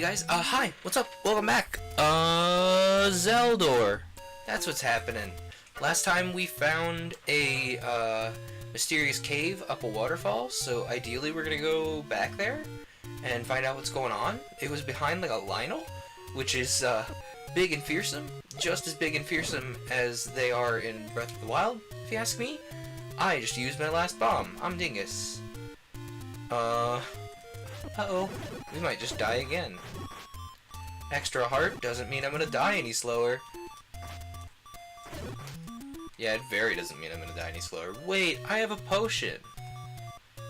Hey guys, hi, what's up? Welcome back. Zeldor. That's what's happening. Last time we found a, mysterious cave up a waterfall, so ideally we're gonna go back there and find out what's going on. It was behind, like, a Lionel, which is, big and fearsome. Just as big and fearsome as they are in Breath of the Wild, if you ask me. I just used my last bomb. I'm Dingus. Uh-oh. We might just die again. Extra heart doesn't mean I'm gonna die any slower. Yeah, it very doesn't mean I'm gonna die any slower. Wait, I have a potion!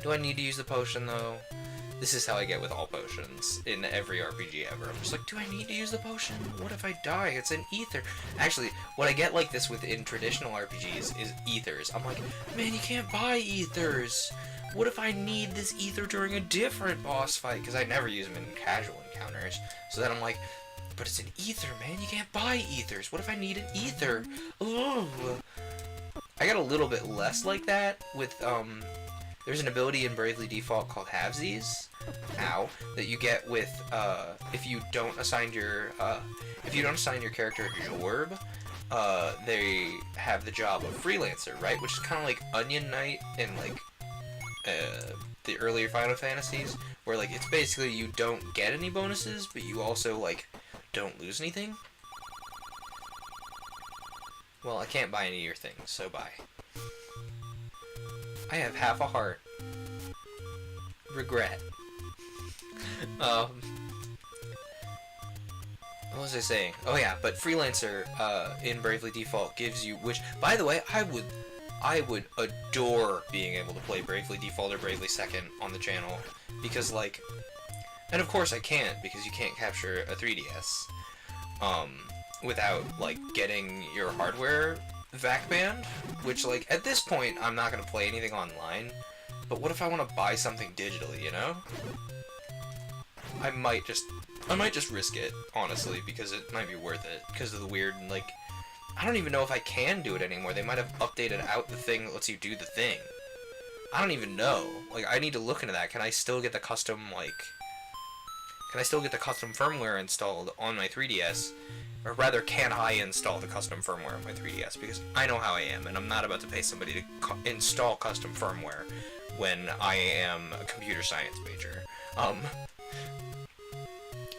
Do I need to use the potion, though? This is how I get with all potions in every RPG ever. I'm just like, do I need to use the potion? What if I die? It's an ether. Actually, what I get like this within traditional RPGs is ethers. I'm like, man, you can't buy ethers! What if I need this ether during a different boss fight? Because I never use them in casual encounters. So then I'm like, but it's an ether, man. You can't buy ethers. What if I need an ether? Ugh. I got a little bit less like that with, there's an ability in Bravely Default called Halvesies, that you get with, if you don't assign your character a orb, they have the job of Freelancer, right? Which is kind of like Onion Knight in, like, the earlier Final Fantasies, where, like, it's basically you don't get any bonuses, but you also, like, don't lose anything. Well, I can't buy any of your things, so bye. I have half a heart. Regret. What was I saying? Oh yeah, but Freelancer, in Bravely Default gives you, which, by the way, I would adore being able to play Bravely Default or Bravely Second on the channel, because, like, and of course I can't, because you can't capture a 3DS, without, like, getting your hardware VAC banned, which, like, at this point, I'm not gonna play anything online, but what if I want to buy something digitally, you know? I might just risk it, honestly, because it might be worth it, because of the weird, like, I don't even know if I can do it anymore. They might have updated out the thing that lets you do the thing. I don't even know. Like, I need to look into that. Can I still get the custom, like... Can I still get the custom firmware installed on my 3DS? Or rather, can I install the custom firmware on my 3DS? Because I know how I am, and I'm not about to pay somebody to install custom firmware when I am a computer science major.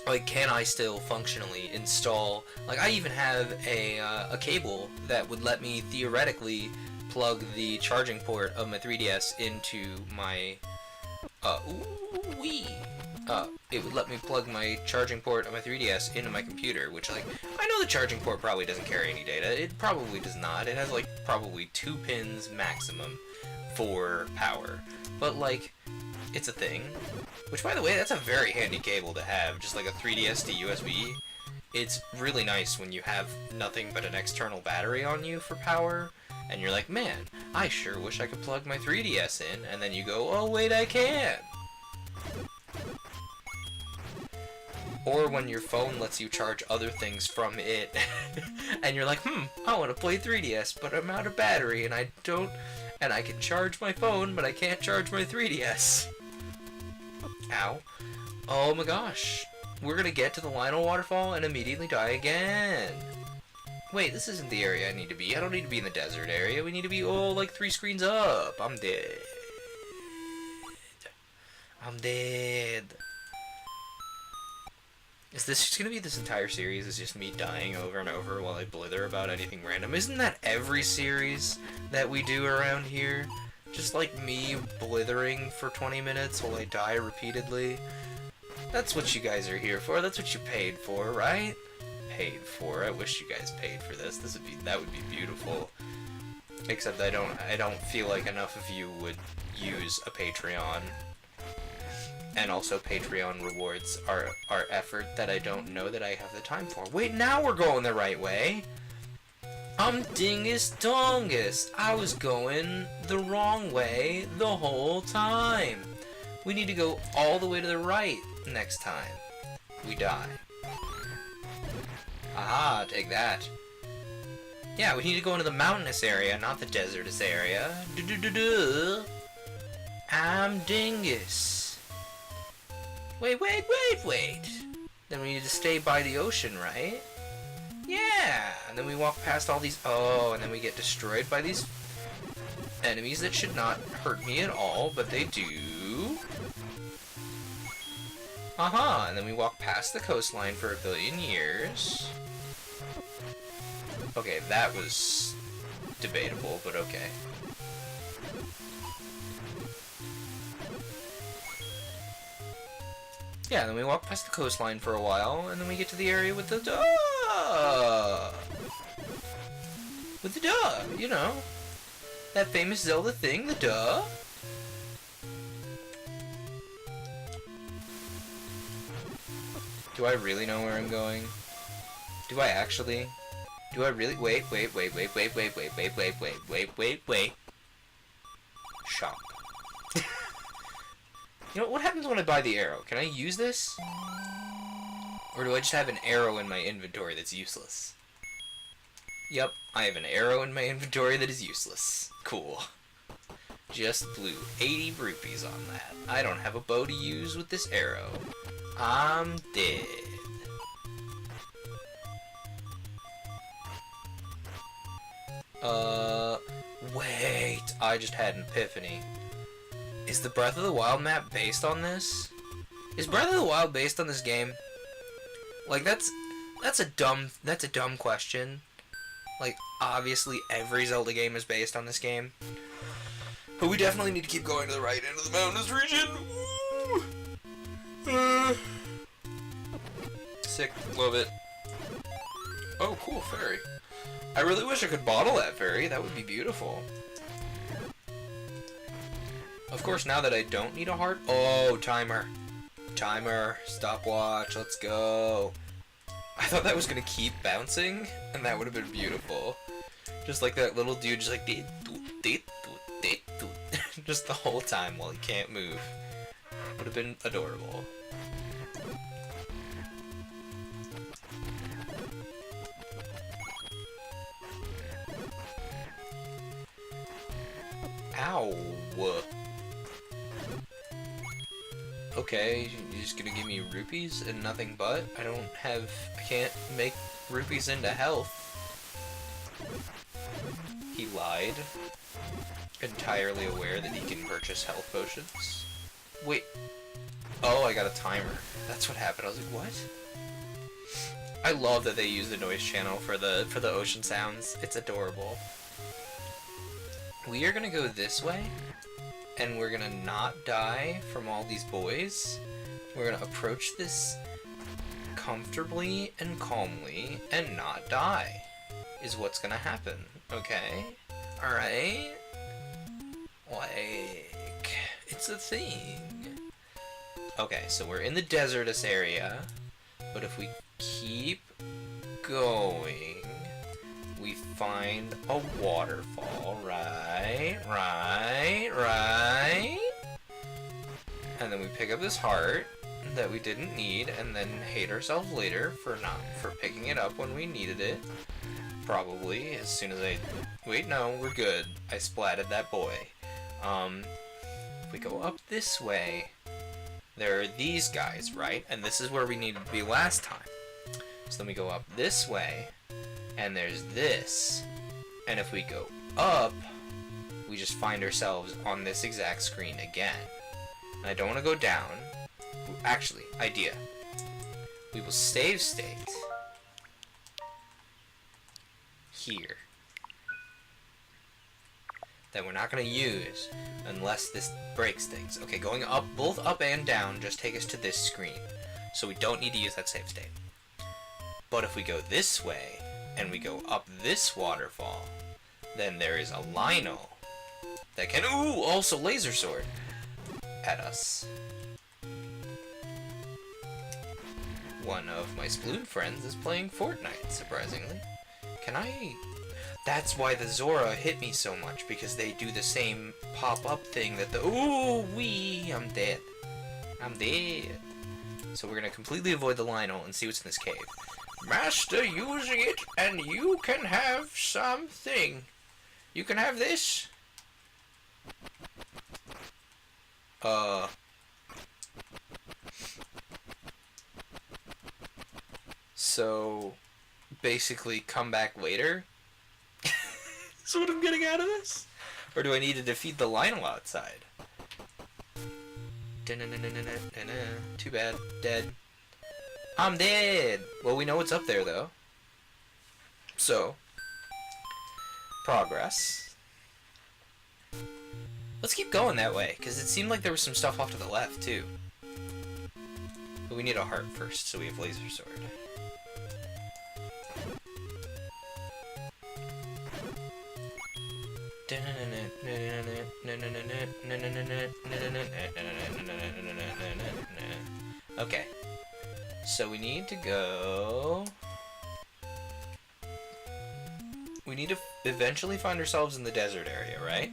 Like, can I still functionally install... Like, I even have a cable that would let me theoretically plug the charging port of my 3DS into my... it would let me plug my charging port of my 3DS into my computer, which, like, I know the charging port probably doesn't carry any data. It probably does not. It has, like, probably 2 pins maximum for power. But, like, it's a thing. Which, by the way, that's a very handy cable to have, just like a 3DS to USB. It's really nice when you have nothing but an external battery on you for power, and you're like, man, I sure wish I could plug my 3DS in, and then you go, oh wait, I can! Or when your phone lets you charge other things from it, and you're like, I want to play 3DS, but I'm out of battery, and I can charge my phone, but I can't charge my 3DS. Ow. Oh my gosh. We're gonna get to the Lionel waterfall and immediately die again. Wait, this isn't the area I need to be. I don't need to be in the desert area. We need to be, like 3 screens up. I'm dead. I'm dead. Is this just gonna be this entire series? Is just me dying over and over while I blither about anything random? Isn't that every series that we do around here? Just like me blithering for 20 minutes while I die repeatedly. That's what you guys are here for. That's what you paid for, right? Paid for. I wish you guys paid for this. That would be beautiful. Except I don't feel like enough of you would use a Patreon. And also Patreon rewards our effort that I don't know that I have the time for. Wait, now we're going the right way! I'm Dingus Dongus. I was going the wrong way the whole time. We need to go all the way to the right next time we die. Aha, take that. Yeah, we need to go into the mountainous area, not the desertous area. I'm Dingus. Wait. Then we need to stay by the ocean, right? Yeah! And then we walk past all these... Oh, and then we get destroyed by these enemies that should not hurt me at all, but they do. Uh-huh, and then we walk past the coastline for 1 billion years. Okay, that was debatable, but okay. Yeah, then we walk past the coastline for a while, and then we get to the area with the duh! With the duh, you know. That famous Zelda thing, the duh. Do I really know where I'm going? Do I actually? Do I really? Wait. Shop. You know, what happens when I buy the arrow? Can I use this? Or do I just have an arrow in my inventory that's useless? Yep, I have an arrow in my inventory that is useless. Cool. Just blew 80 rupees on that. I don't have a bow to use with this arrow. I'm dead. Wait. I just had an epiphany. Is the Breath of the Wild map based on this? Is Breath of the Wild based on this game? Like, that's a dumb question. Like, obviously every Zelda game is based on this game. But we definitely need to keep going to the right end of the mountainous region. Sick. Love it. Oh, cool, fairy. I really wish I could bottle that fairy. That would be beautiful. Of course, now that I don't need a heart... Oh, timer. Timer. Stopwatch. Let's go. I thought that was going to keep bouncing, and that would have been beautiful. Just like that little dude, just like... just the whole time while he can't move. Would have been adorable. Ow. Okay, you're just gonna give me rupees and nothing but? I can't make rupees into health. He lied. Entirely aware that he can purchase health potions. Wait. Oh, I got a timer. That's what happened. I was like, what? I love that they use the noise channel for the ocean sounds. It's adorable. We are gonna go this way, and we're gonna not die from all these boys. We're gonna approach this comfortably and calmly and not die, is what's gonna happen, okay? Alright? Like, it's a thing. Okay, so we're in the desertous area, but if we keep going, we find a waterfall, right? And then we pick up this heart that we didn't need, and then hate ourselves later for picking it up when we needed it. Probably, as soon as wait, no, we're good. I splatted that boy. If we go up this way, there are these guys, right? And this is where we needed to be last time. So then we go up this way, and there's this. And if we go up, we just find ourselves on this exact screen again. And I don't want to go down. Actually, idea. We will save state here. That we're not going to use unless this breaks things. Okay, going up, both up and down, just take us to this screen. So we don't need to use that save state. But if we go this way, and we go up this waterfall, then there is a Lionel that can, ooh, also laser sword at us. One of my Sploon friends is playing Fortnite, surprisingly. Can I... That's why the Zora hit me so much, because they do the same pop-up thing that the... Ooh, wee! I'm dead. I'm dead. So we're gonna completely avoid the Lionel and see what's in this cave. Master using it, and you can have something. You can have this. So, basically, come back later? That's what I'm getting out of this? Or do I need to defeat the Lionel outside? Too bad. Dead. I'm dead! Well, we know what's up there, though. So, progress. Let's keep going that way, because it seemed like there was some stuff off to the left, too. But we need a heart first, so we have laser sword. Okay. So we need to go... We need to eventually find ourselves in the desert area, right?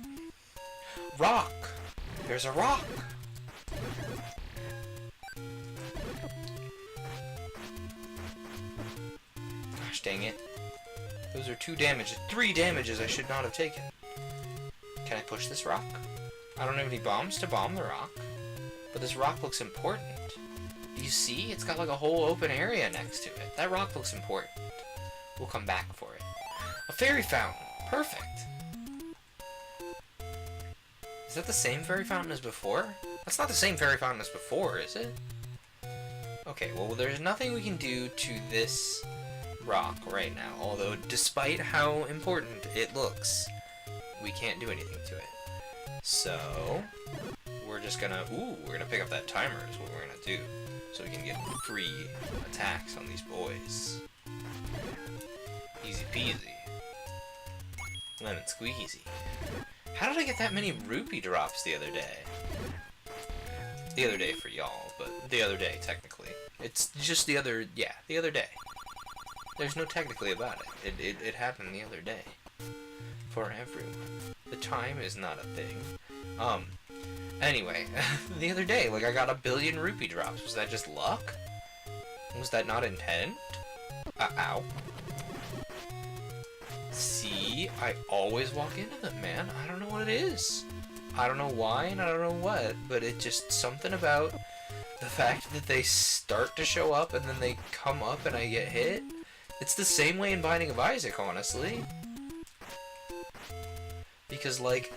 Rock! There's a rock! Gosh dang it. Those are 3 damages I should not have taken. Can I push this rock? I don't have any bombs to bomb the rock. But this rock looks important. Do you see? It's got like a whole open area next to it. That rock looks important. We'll come back for it. A fairy fountain! Perfect! Is that the same fairy fountain as before? That's not the same fairy fountain as before, is it? Okay, well there's nothing we can do to this rock right now. Although, despite how important it looks, we can't do anything to it. So, we're just gonna... Ooh, we're gonna pick up that timer is what we're gonna do. So we can get free attacks on these boys. Easy peasy. Lemon squeezy. How did I get that many rupee drops the other day? The other day for y'all, but the other day, technically. It's just the other day. There's no technically about it. It happened the other day. For everyone. The time is not a thing. Anyway, the other day, like, I got 1 billion rupee drops. Was that just luck? Was that not intent? Ow. See? I always walk into them, man. I don't know what it is. I don't know why, and I don't know what, but it just... Something about the fact that they start to show up, and then they come up and I get hit. It's the same way in Binding of Isaac, honestly. Because, like...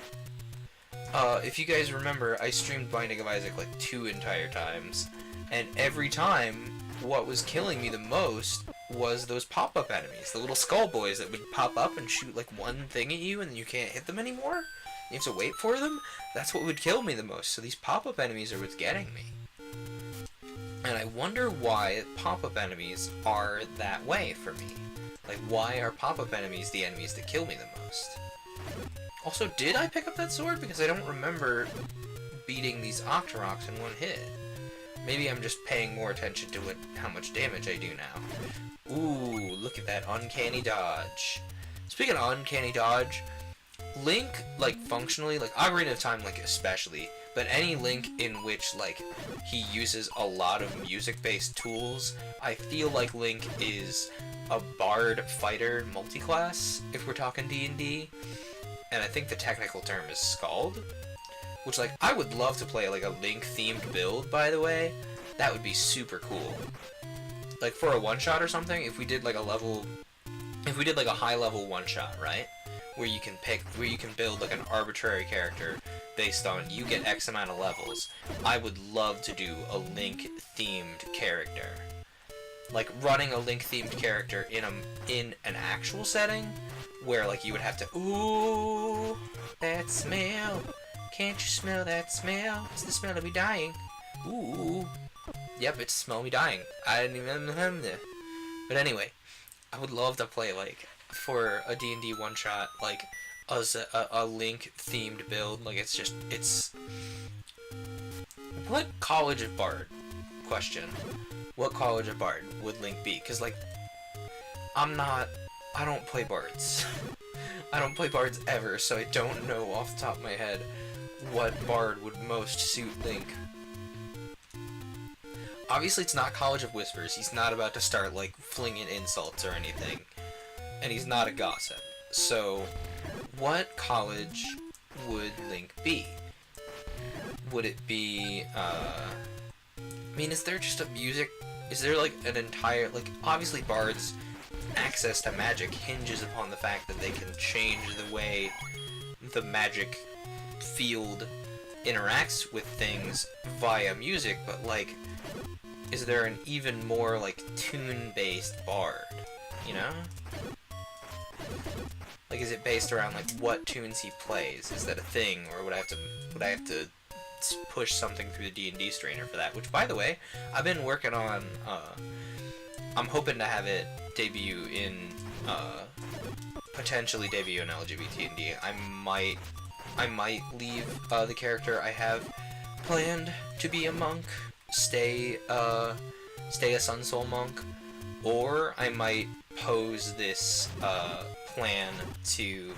if you guys remember, I streamed Binding of Isaac like 2 entire times, and every time, what was killing me the most was those pop-up enemies, the little skull boys that would pop up and shoot like one thing at you and you can't hit them anymore. You have to wait for them. That's what would kill me the most, so these pop-up enemies are what's getting me. And I wonder why pop-up enemies are that way for me. Like, why are pop-up enemies the enemies that kill me the most? Also, did I pick up that sword? Because I don't remember beating these Octoroks in one hit. Maybe I'm just paying more attention to how much damage I do now. Ooh, look at that uncanny dodge. Speaking of uncanny dodge, Link, like, functionally, like, Ocarina of Time, like, especially, but any Link in which, like, he uses a lot of music-based tools, I feel like Link is a bard fighter multiclass, if we're talking D&D. And I think the technical term is Scald. Which, like, I would love to play, like, a Link-themed build, by the way. That would be super cool. Like, for a one-shot or something, if we did, like, a high-level one-shot, right? Where you can build, like, an arbitrary character based on you get X amount of levels. I would love to do a Link-themed character. Like, running a Link-themed character in an actual setting, where, like, you would have to, ooh, that smell. Can't you smell that smell? It's the smell of me dying. Ooh. Yep, it's the smell of me dying. I didn't even... But anyway, I would love to play, like, for a D&D one-shot, like, as a Link-themed build. Like, it's... What college of Bard? Question. What college of Bard would Link be? Because, like, I don't play Bards. I don't play Bards ever, so I don't know off the top of my head what Bard would most suit Link. Obviously, it's not College of Whispers. He's not about to start, like, flinging insults or anything. And he's not a gossip. So, what college would Link be? Would it be, I mean, is there just a music is there like an entire, like, obviously bards access to magic hinges upon the fact that they can change the way the magic field interacts with things via music, but like, is there an even more like tune-based bard, you know? Like, is it based around like what tunes he plays? Is that a thing, or would I have to push something through the D&D strainer for that? Which, by the way, I've been working on. I'm hoping to have it debut in potentially debut in LGBT&D. I might leave the character I have planned to be a monk, stay a Sun Soul monk, or I might pose this plan to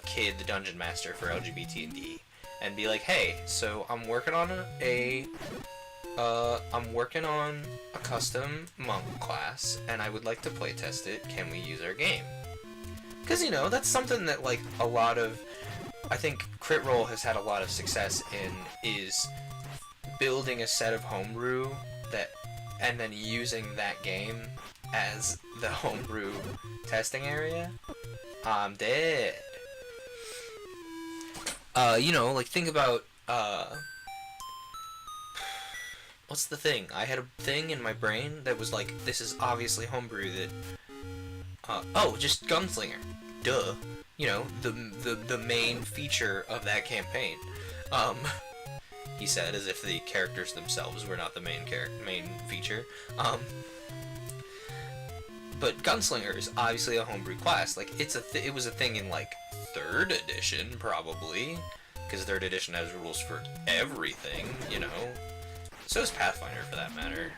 Kid the Dungeon Master for LGBT&D and be like, hey, so I'm working on a custom monk class and I would like to playtest it. Can we use our game? Because, you know, that's something that like a lot of, I think Crit Role has had a lot of success in, is building a set of homebrew that, and then using that game as the homebrew testing area. I'm dead. You know, like, think about, what's the thing? I had a thing in my brain that was like, this is obviously homebrew that, oh, just Gunslinger. Duh. You know, the main feature of that campaign. He said, as if the characters themselves were not the main feature. But Gunslinger is obviously a homebrew class. Like, it was a thing in, like, 3rd edition, probably. Because 3rd edition has rules for everything, you know. So is Pathfinder, for that matter.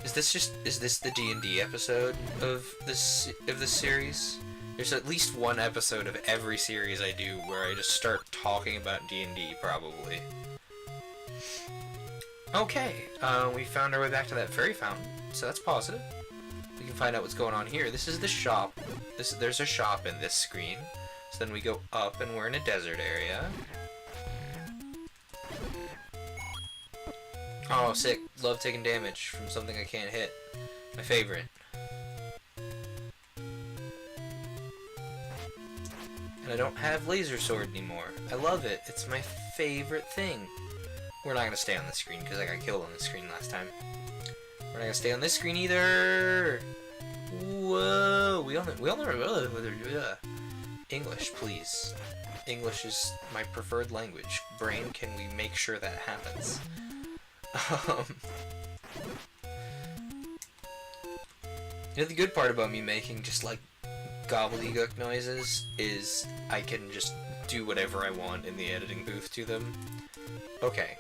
Is this the D&D episode of this series? There's at least one episode of every series I do where I just start talking about D&D, probably. Okay, we found our way back to that fairy fountain, so that's positive. We can find out what's going on here. This is the shop. There's a shop in this screen. So then we go up and we're in a desert area. Oh, sick. Love taking damage from something I can't hit. My favorite. And I don't have laser sword anymore. I love it. It's my favorite thing. We're not gonna stay on the screen because I got killed on the screen last time. We're not gonna stay on this screen either. Whoa! We all know. English, please. English is my preferred language. Brain, can we make sure that happens? You know, the good part about me making just like gobbledygook noises is I can just do whatever I want in the editing booth to them. Okay,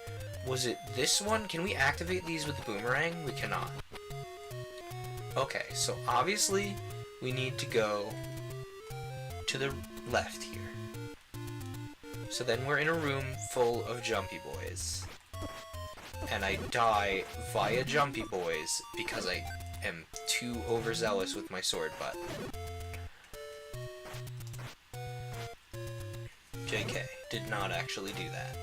was it this one? Can we activate these with the boomerang? We cannot. Okay, so obviously we need to go to the left here. So then we're in a room full of jumpy boys. And I die via jumpy boys because I am too overzealous with my sword butt. JK, did not actually do that.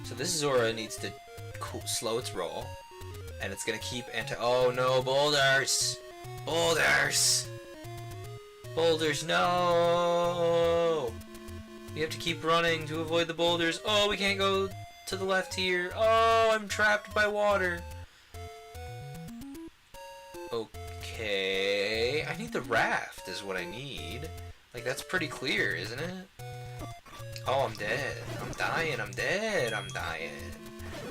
So this Zora needs to slow its roll, and it's gonna keep oh no, boulders! Boulders! Boulders, no! We have to keep running to avoid the boulders. Oh, we can't go to the left here. Oh, I'm trapped by water. Okay, I need the raft is what I need. Like, that's pretty clear, isn't it? Oh, I'm dead. I'm dying. I'm dead. I'm dying.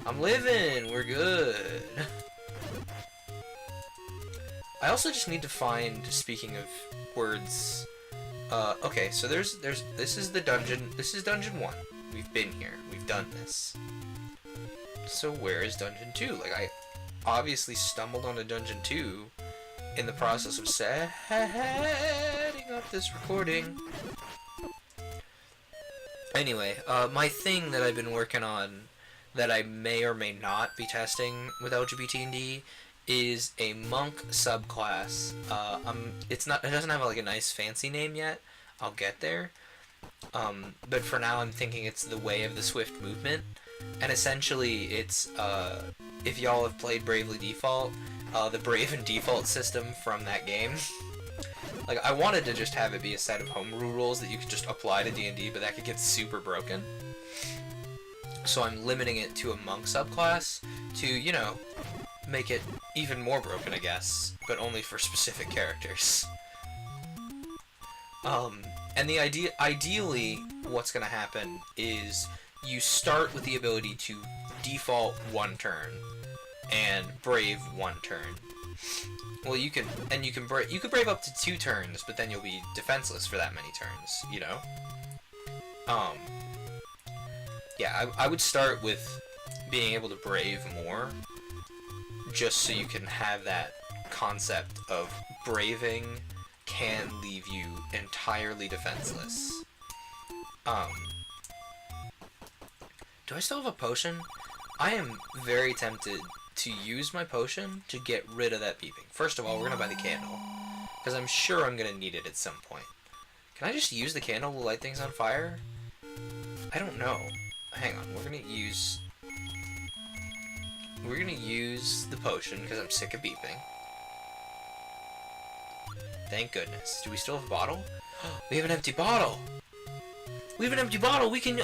I'm living. We're good. I also just need to find, speaking of words, okay, so this is the dungeon. This is dungeon 1. We've been here. We've done this. So where is dungeon 2? Like, I obviously stumbled onto dungeon 2 in the process of setting up this recording. Anyway, my thing that I've been working on that I may or may not be testing with LGBT&D is a monk subclass. It doesn't have like a nice fancy name yet. I'll get there. But for now I'm thinking it's the Way of the Swift Movement. And essentially, it's, if y'all have played Bravely Default, the Brave and Default system from that game. Like, I wanted to just have it be a set of homebrew rules that you could just apply to D&D, but that could get super broken. So I'm limiting it to a monk subclass to, you know, make it even more broken, I guess, but only for specific characters. And the ideally, what's gonna happen is you start with the ability to default 1 turn and brave 1 turn. Well, you can brave up to 2 turns, but then you'll be defenseless for that many turns, you know? Yeah, I would start with being able to brave more, just so you can have that concept of braving can leave you entirely defenseless. Do I still have a potion? I am very tempted to use my potion to get rid of that beeping. First of all, we're gonna buy the candle, because I'm sure I'm gonna need it at some point. Can I just use the candle to light things on fire? I don't know. Hang on, we're gonna use the potion, because I'm sick of beeping. Thank goodness. Do we still have a bottle? We have an empty bottle! We have an empty bottle! We can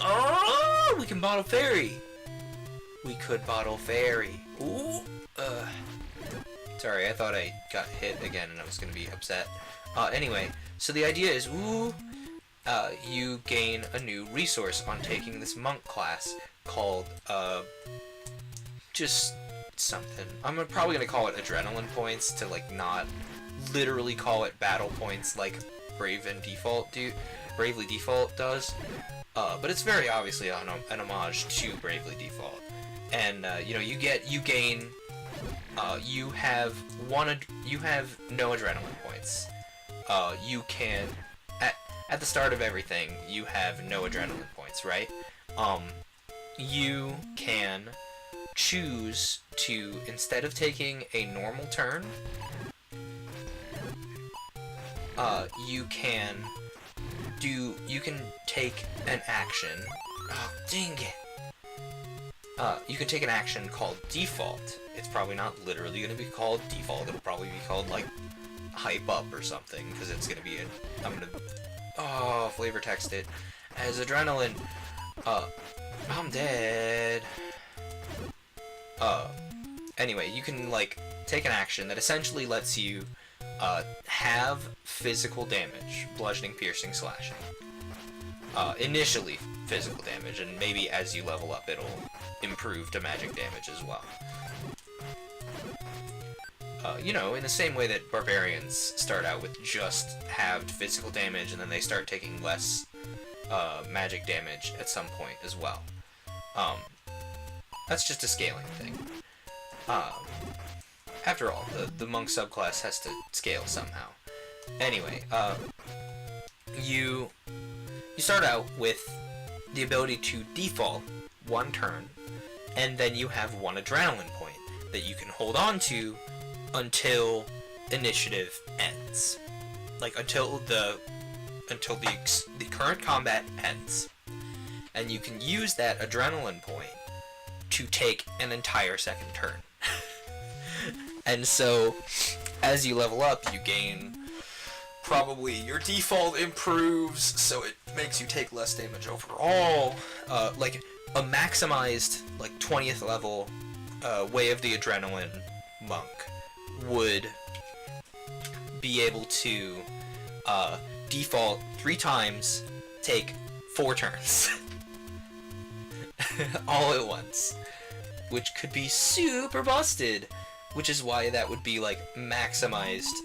bottle fairy! We could bottle fairy. Ooh! Sorry, I thought I got hit again and I was gonna be upset. Anyway, so the idea is, you gain a new resource on taking this monk class called, just something. I'm probably gonna call it adrenaline points to, like, not literally call it battle points like Bravely Default does. But it's very obviously an homage to Bravely Default. And, you know, you have no adrenaline points. You can, at the start of everything, you have no adrenaline points, right? You can choose to, instead of taking a normal turn, you can take an action. Oh, dang it. You can take an action called Default. It's probably not literally going to be called Default. It'll probably be called, like, Hype Up or something, because it's going to be flavor text it as Adrenaline. I'm dead. Anyway, you can, like, take an action that essentially lets you, have physical damage, bludgeoning, piercing, slashing. Initially physical damage, and maybe as you level up it'll improve to magic damage as well. You know, in the same way that barbarians start out with just halved physical damage, and then they start taking less magic damage at some point as well. That's just a scaling thing. After all, the monk subclass has to scale somehow. Anyway, you start out with the ability to default 1 turn, and then you have 1 adrenaline point that you can hold on to until initiative ends. Like, until the current combat ends. And you can use that adrenaline point to take an entire second turn. And so, as you level up, you gain, probably your default improves, so it makes you take less damage overall. Like, a maximized, like, 20th level Way of the Adrenaline monk would be able to default 3 times, take 4 turns. All at once. Which could be super busted. Which is why that would be, like, maximized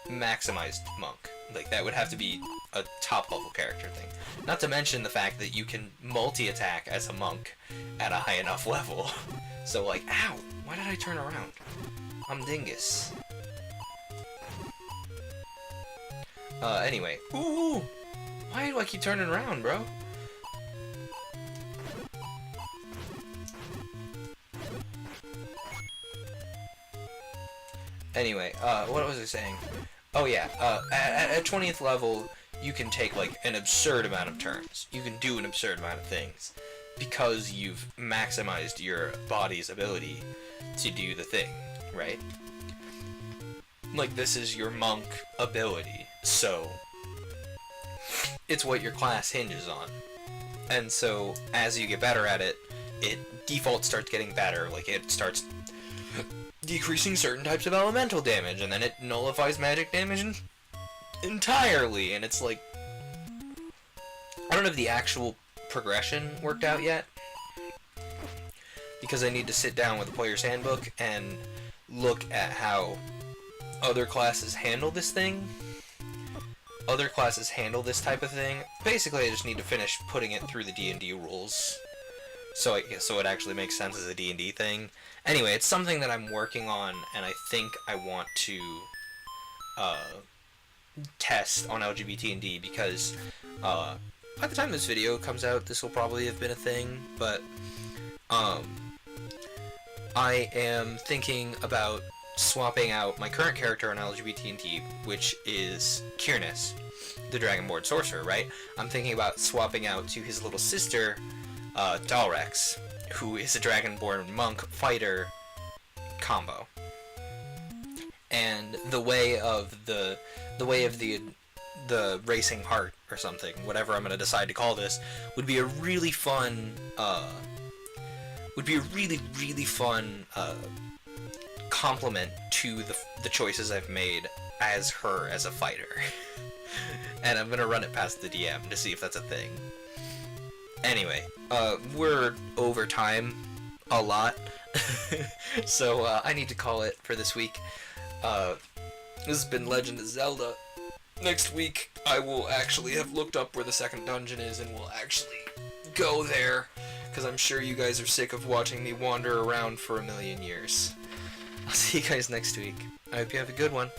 monk. Like, that would have to be a top-level character thing. Not to mention the fact that you can multi-attack as a monk at a high enough level. So, like, ow! Why did I turn around? I'm dingus. Anyway. Ooh! Why do I keep turning around, bro? Anyway, what was I saying? Oh yeah, at 20th level, you can take, like, an absurd amount of turns. You can do an absurd amount of things. because you've maximized your body's ability to do the thing, right? Like, this is your monk ability, so it's what your class hinges on. And so, as you get better at it, it default starts getting better. Like, it starts decreasing certain types of elemental damage, and then it nullifies magic damage entirely, and it's like, I don't have the actual progression worked out yet, because I need to sit down with the player's handbook and look at how other classes handle this thing. Other classes handle this type of thing. Basically, I just need to finish putting it through the D&D rules, so it actually makes sense as a D&D thing. Anyway, it's something that I'm working on, and I think I want to test on LGBT&D, because by the time this video comes out, this will probably have been a thing, but I am thinking about swapping out my current character on LGBT&D, which is Kyrnis, the Dragonborn sorcerer, right? I'm thinking about swapping out to his little sister, Dalrex, who is a Dragonborn monk fighter combo. And the way of the racing heart or something, whatever I'm gonna decide to call this, would be a really fun complement to the choices I've made as her as a fighter. And I'm gonna run it past the DM to see if that's a thing. Anyway, we're over time a lot, so I need to call it for this week. This has been Legend of Zelda. Next week, I will actually have looked up where the second dungeon is, and we'll actually go there, because I'm sure you guys are sick of watching me wander around for a million years. I'll see you guys next week. I hope you have a good one.